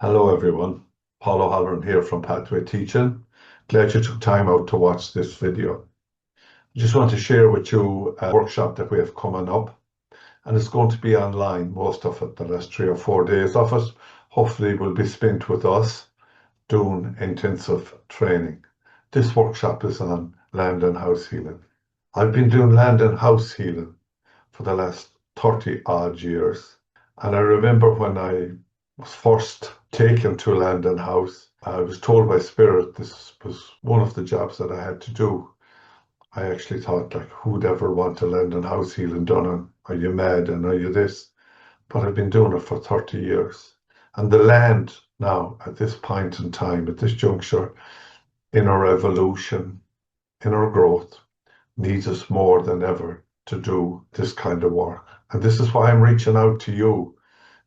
Hello everyone, Paul O'Halloran here from Pathway Teaching. Glad you took time out to watch this video. I just want to share with you a workshop that we have coming up, and it's going to be online, most of it, the last 3 or 4 days of it. Hopefully will be spent with us doing intensive training. This workshop is on land and house healing. I've been doing land and house healing for the last 30 odd years, and I remember when I was first taken to land and house, I was told by Spirit this was one of the jobs that I had to do. I actually thought, like, who'd ever want a land and house healing done? And are you mad? And are you this? But I've been doing it for 30 years. And the land now, at this point in time, at this juncture, in our evolution, in our growth, needs us more than ever to do this kind of work. And this is why I'm reaching out to you.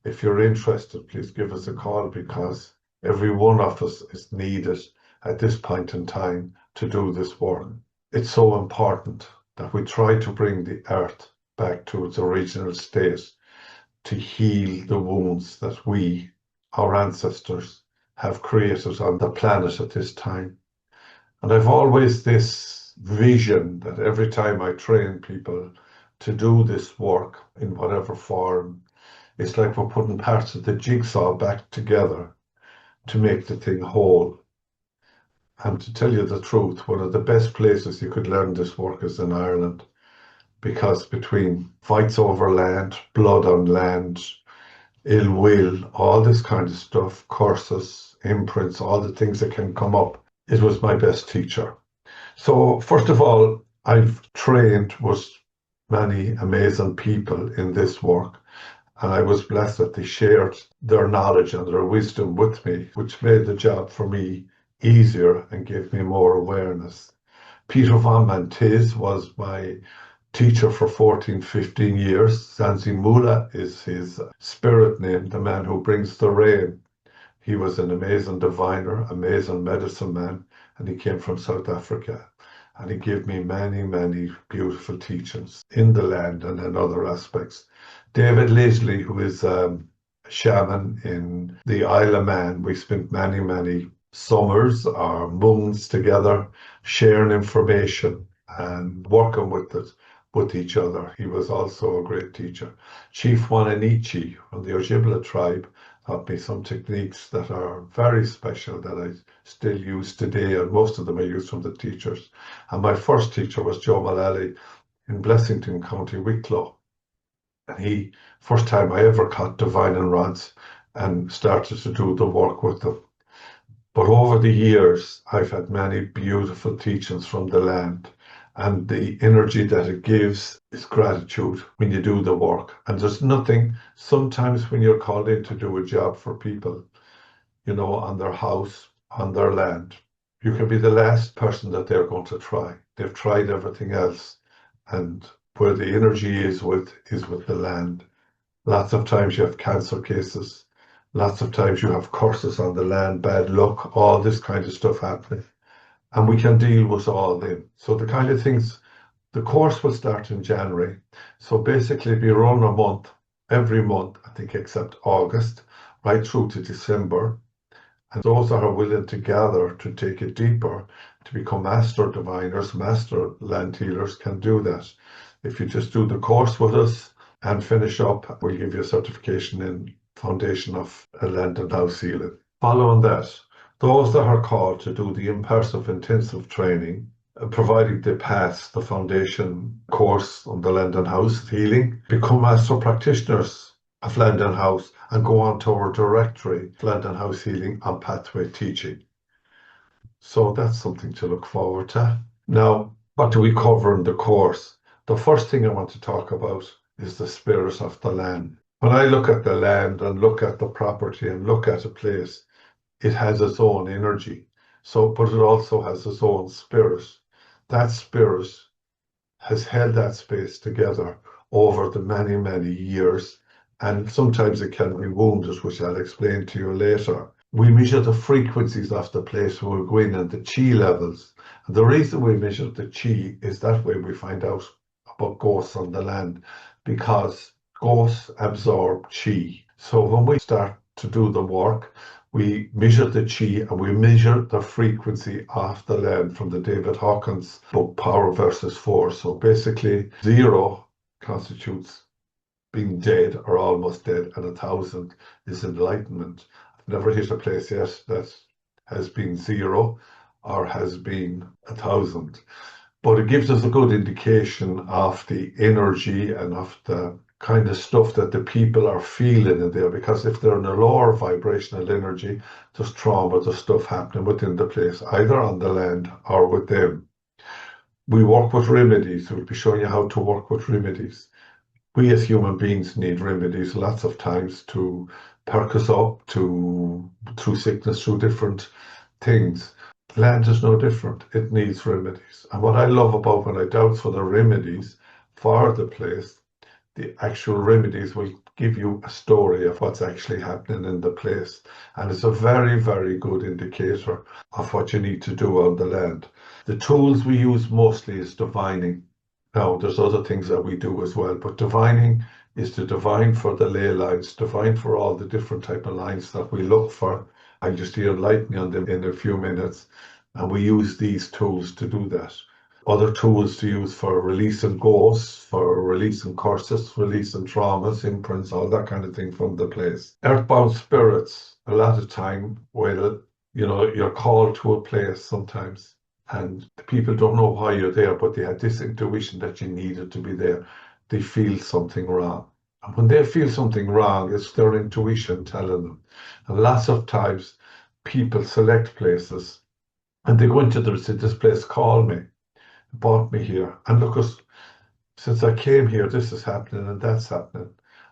If you're interested, please give us a call, because every one of us is needed at this point in time to do this work. It's so important that we try to bring the earth back to its original state, to heal the wounds that we, our ancestors, have created on the planet at this time. And I've always this vision that every time I train people to do this work in whatever form, it's like we're putting parts of the jigsaw back together to make the thing whole. And to tell you the truth, one of the best places you could learn this work is in Ireland, because between fights over land, blood on land, ill will, all this kind of stuff, curses, imprints, all the things that can come up, it was my best teacher. So first of all, I've trained with many amazing people in this work. And I was blessed that they shared their knowledge and their wisdom with me, which made the job for me easier and gave me more awareness. Peter von Mantis was my teacher for 14, 15 years. Zanzi Mula is his spirit name, the man who brings the rain. He was an amazing diviner, amazing medicine man, and he came from South Africa. And he gave me many, many beautiful teachings in the land and in other aspects. David Leslie, who is a shaman in the Isle of Man, we spent many, many summers or months together sharing information and working with it, with each other. He was also a great teacher. Chief Wananichi from the Ojibwa tribe taught me some techniques that are very special that I still use today, and most of them I use from the teachers. And my first teacher was Joe Mullally in Blessington, County Wicklow. And he, first time I ever caught divining rods and started to do the work with them. But over the years, I've had many beautiful teachings from the land, and the energy that it gives is gratitude when you do the work. And there's nothing, sometimes when you're called in to do a job for people, you know, on their house, on their land, you can be the last person that they're going to try. They've tried everything else, and where the energy is with the land. Lots of times you have cancer cases. Lots of times you have curses on the land, bad luck, all this kind of stuff happening. And we can deal with all them. So the kind of things, the course will start in January. So basically we run a month, every month, I think, except August, right through to December. And those that are willing to gather to take it deeper, to become master diviners, master land healers, can do that. If you just do the course with us and finish up, we'll give you a certification in Foundation of Land and House Healing. Following that, those that are called to do the immersive intensive training, providing they pass the foundation course on the land and house healing, become master practitioners of land and house and go on to our directory, land and house healing and pathway teaching. So that's something to look forward to. Now, what do we cover in the course? The first thing I want to talk about is the spirit of the land. When I look at the land and look at the property and look at a place, it has its own energy. So, but it also has its own spirit. That spirit has held that space together over the many, many years. And sometimes it can be wounded, which I'll explain to you later. We measure the frequencies of the place when we go in and the chi levels. And the reason we measure the chi is that way we find out about ghosts on the land, because ghosts absorb chi. So when we start to do the work, We measure the chi and we measure the frequency of the land from the David Hawkins book, Power versus Force. So basically, 0 constitutes being dead or almost dead, and 1,000 is enlightenment. I've never hit a place yet that has been 0 or has been 1,000. But it gives us a good indication of the energy and of the kind of stuff that the people are feeling in there, because if they're in a lower vibrational energy, there's trauma, there's stuff happening within the place, either on the land or with them. We work with remedies. We'll be showing you how to work with remedies. We as human beings need remedies lots of times to perk us up, through sickness, through different things. Land is no different. It needs remedies. And what I love about when I doubt for the remedies for the place, the actual remedies will give you a story of what's actually happening in the place. And it's a very, very good indicator of what you need to do on the land. The tools we use mostly is divining. Now, there's other things that we do as well, but divining is to divine for the ley lines, divine for all the different type of lines that we look for. I'll just enlighten you on them in a few minutes. And we use these tools to do that. Other tools to use for releasing ghosts, for releasing curses, releasing traumas, imprints, all that kind of thing from the place. Earthbound spirits, a lot of time, well, you're called to a place sometimes, and the people don't know why you're there, but they had this intuition that you needed to be there. They feel something wrong. And when they feel something wrong, it's their intuition telling them. And lots of times, people select places, and they go into this place, call me, brought me here. And look, since I came here, this is happening and that's happening.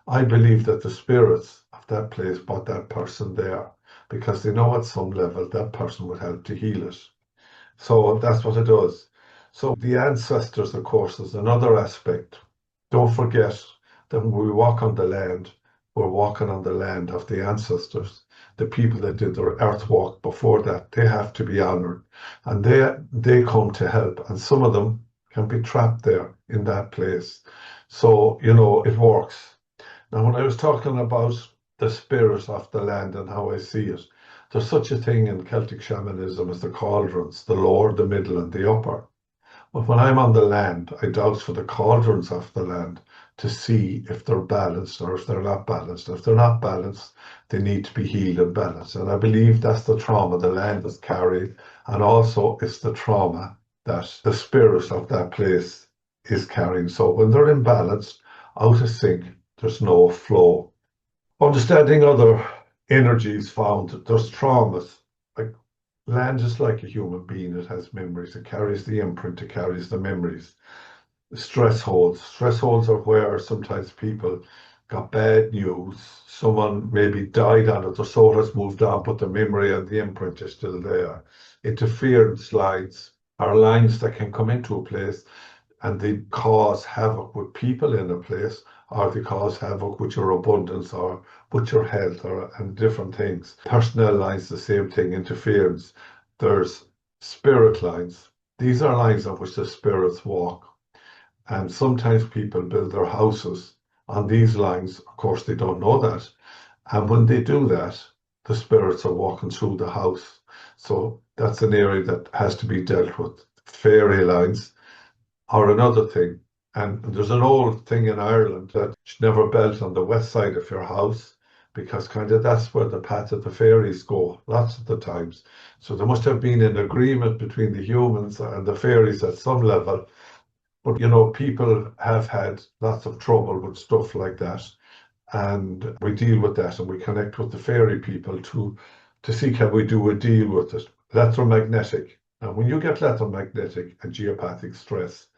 I believe that the spirits of that place brought that person there because they know at some level that person would help to heal it. So that's what it does. So the ancestors, of course, is another aspect. Don't forget that when we walk on the land, we're walking on the land of the ancestors. The people that did their earth walk before that, they have to be honored. And they come to help. And some of them can be trapped there in that place. So, it works. Now, when I was talking about the spirit of the land and how I see it, there's such a thing in Celtic shamanism as the cauldrons, the lower, the middle, and the upper. But when I'm on the land, I douse for the cauldrons of the land to see if they're balanced or if they're not balanced. If they're not balanced, they need to be healed and balanced. And I believe that's the trauma the land has carried. And also it's the trauma that the spirit of that place is carrying. So when they're imbalanced, out of sync, there's no flow. Understanding other energies found, there's traumas. Like land is like a human being. It has memories. It carries the imprint. It carries the memories. Stressholes. Stressholes are where sometimes people got bad news. Someone maybe died on it. Their soul has moved on, but the memory and the imprint is still there. Interferencelines are lines that can come into a place and they cause havoc with people in a place, or they cause havoc with your abundance or with your health and different things. Personnel lines, the same thing, interference. There's spirit lines. These are lines on which the spirits walk. And sometimes people build their houses on these lines. Of course, they don't know that. And when they do that, the spirits are walking through the house. So that's an area that has to be dealt with. Fairy lines are another thing. And there's an old thing in Ireland that you should never belt on the west side of your house, because kind of that's where the path of the fairies go lots of the times. So there must have been an agreement between the humans and the fairies at some level. But, people have had lots of trouble with stuff like that. And we deal with that and we connect with the fairy people to see can we do a deal with it. Electromagnetic. Now, when you get electromagnetic and geopathic stress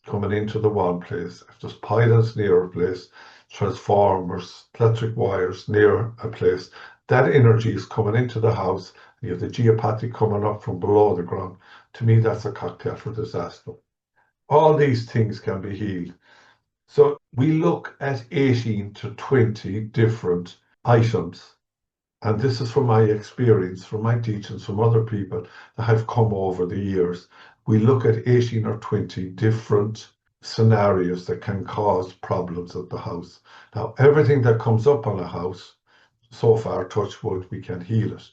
coming into the one place, if there's pylons near a place, transformers, electric wires near a place, that energy is coming into the house, and you have the geopathic coming up from below the ground. To me, that's a cocktail for disaster. All these things can be healed. So we look at 18 to 20 different items. And this is from my experience, from my teachings, from other people that have come over the years. We look at 18 or 20 different scenarios that can cause problems at the house. Now, everything that comes up on a house so far, touch wood, we can heal it.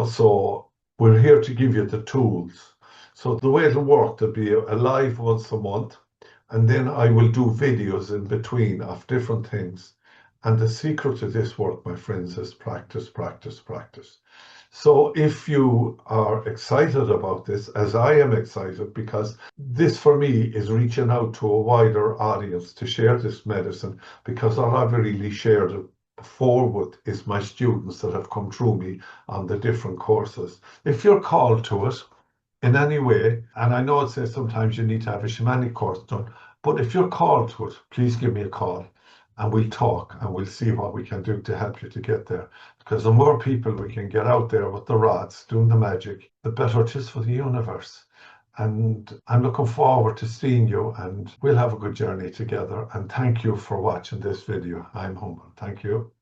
So we're here to give you the tools. So the way it'll work, there'll be a live once a month, and then I will do videos in between of different things. And the secret to this work, my friends, is practice, practice, practice. So if you are excited about this, as I am excited, because this for me is reaching out to a wider audience to share this medicine, because all I've really shared before with is my students that have come through me on the different courses. If you're called to it in any way, and I know it says sometimes you need to have a shamanic course done, but if you're called to it, please give me a call and we'll talk and we'll see what we can do to help you to get there. Because the more people we can get out there with the rods doing the magic, the better it is for the universe. And I'm looking forward to seeing you, and we'll have a good journey together. And thank you for watching this video. I'm humble. Thank you.